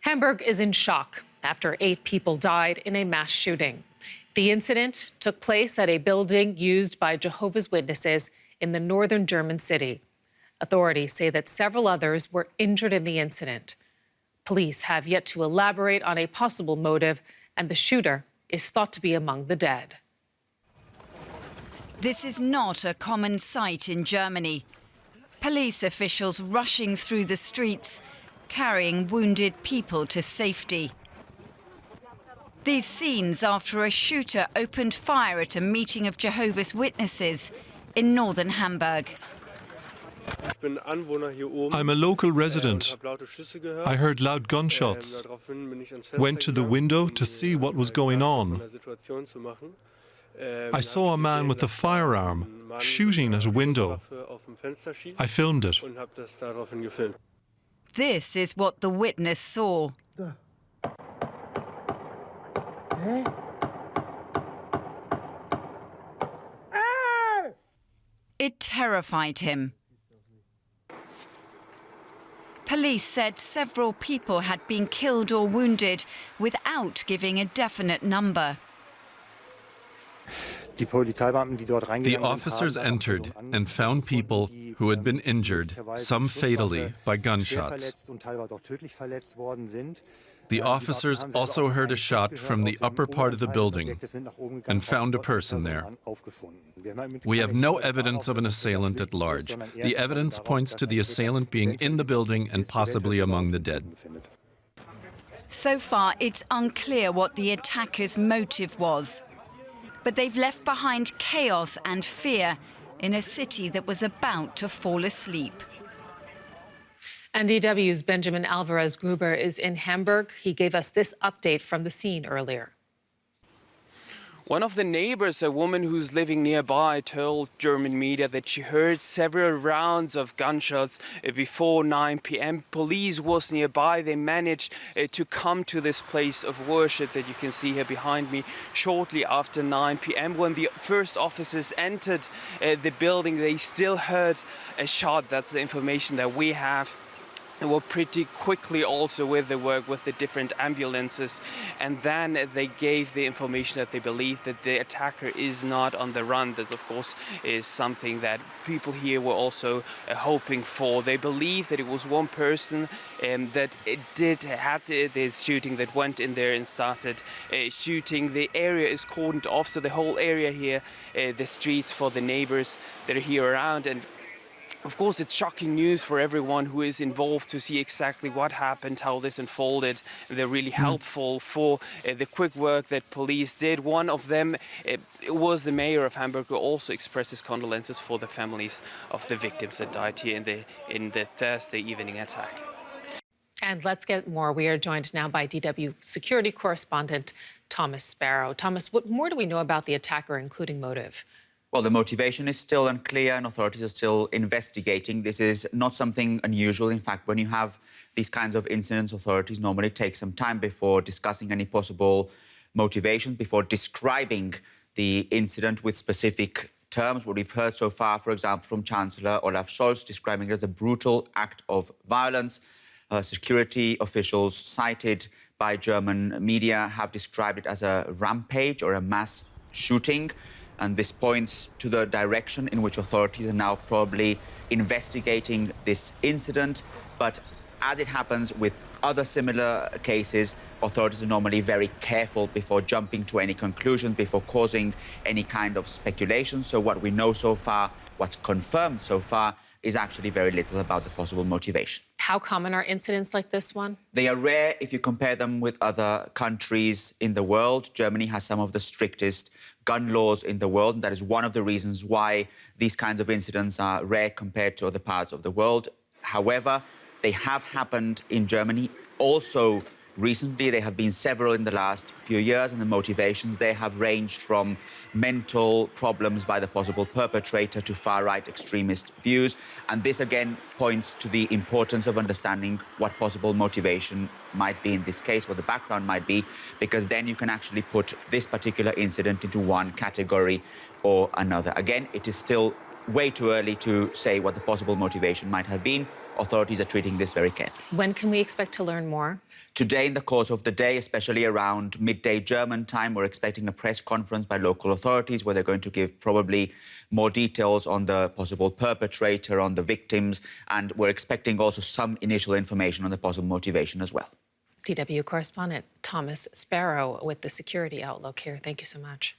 Hamburg is in shock after 8 people died in a mass shooting. The incident took place at a building used by Jehovah's Witnesses in the northern German city. Authorities say that several others were injured in the incident. Police have yet to elaborate on a possible motive, and the shooter is thought to be among the dead. This is not a common sight in Germany. Police officials rushing through the streets, carrying wounded people to safety. These scenes after a shooter opened fire at a meeting of Jehovah's Witnesses in northern Hamburg. I'm a local resident. I heard loud gunshots. Went to the window to see what was going on. I saw a man with a firearm shooting at a window. I filmed it. This is what the witness saw. It terrified him. Police said several people had been killed or wounded without giving a definite number. The officers entered and found people who had been injured, some fatally, by gunshots. The officers also heard a shot from the upper part of the building and found a person there. We have no evidence of an assailant at large. The evidence points to the assailant being in the building and possibly among the dead. So far, it's unclear what the attacker's motive was. But they've left behind chaos and fear in a city that was about to fall asleep. And DW's Benjamin Alvarez-Gruber is in Hamburg. He gave us this update from the scene earlier. One of the neighbors, a woman who's living nearby, told German media that she heard several rounds of gunshots before 9 p.m. Police was nearby. They managed to come to this place of worship that you can see here behind me shortly after 9 p.m. When the first officers entered the building, they still heard a shot. That's the information that we have. They were pretty quickly also with the work with the different ambulances, and then they gave the information that they believe that the attacker is not on the run. This, of course, is something that people here were also hoping for. They believe that it was one person that had this shooting that went in there and started shooting. The area is cordoned off, so the whole area here, the streets for the neighbors that are here around. And of course, it's shocking news for everyone who is involved to see exactly what happened, how this unfolded. They're really helpful for the quick work that police did. One of them was the mayor of Hamburg, who also expressed his condolences for the families of the victims that died here in the Thursday evening attack. And let's get more. We are joined now by DW security correspondent Thomas Sparrow. Thomas, what more do we know about the attacker, including motive? Well, the motivation is still unclear and authorities are still investigating. This is not something unusual. In fact, when you have these kinds of incidents, authorities normally take some time before discussing any possible motivations, before describing the incident with specific terms. What we've heard so far, for example, from Chancellor Olaf Scholz, describing it as a brutal act of violence. Security officials cited by German media have described it as a rampage or a mass shooting. And this points to the direction in which authorities are now probably investigating this incident. But as it happens with other similar cases, authorities are normally very careful before jumping to any conclusions, before causing any kind of speculation. So what we know so far, what's confirmed so far, is actually very little about the possible motivation. How common are incidents like this one? They are rare if you compare them with other countries in the world. Germany has some of the strictest gun laws in the world, and that is one of the reasons why these kinds of incidents are rare compared to other parts of the world. However, they have happened in Germany. Also, recently, there have been several in the last few years, and the motivations there have ranged from mental problems by the possible perpetrator to far-right extremist views. And this, again, points to the importance of understanding what possible motivation might be in this case, what the background might be, because then you can actually put this particular incident into one category or another. Again, it is still way too early to say what the possible motivation might have been. authorities are treating this very carefully. When can we expect to learn more? Today, in the course of the day, especially around midday German time, we're expecting a press conference by local authorities where they're going to give probably more details on the possible perpetrator, on the victims, and we're expecting also some initial information on the possible motivation as well. DW correspondent Thomas Sparrow with the Security Outlook here. Thank you so much.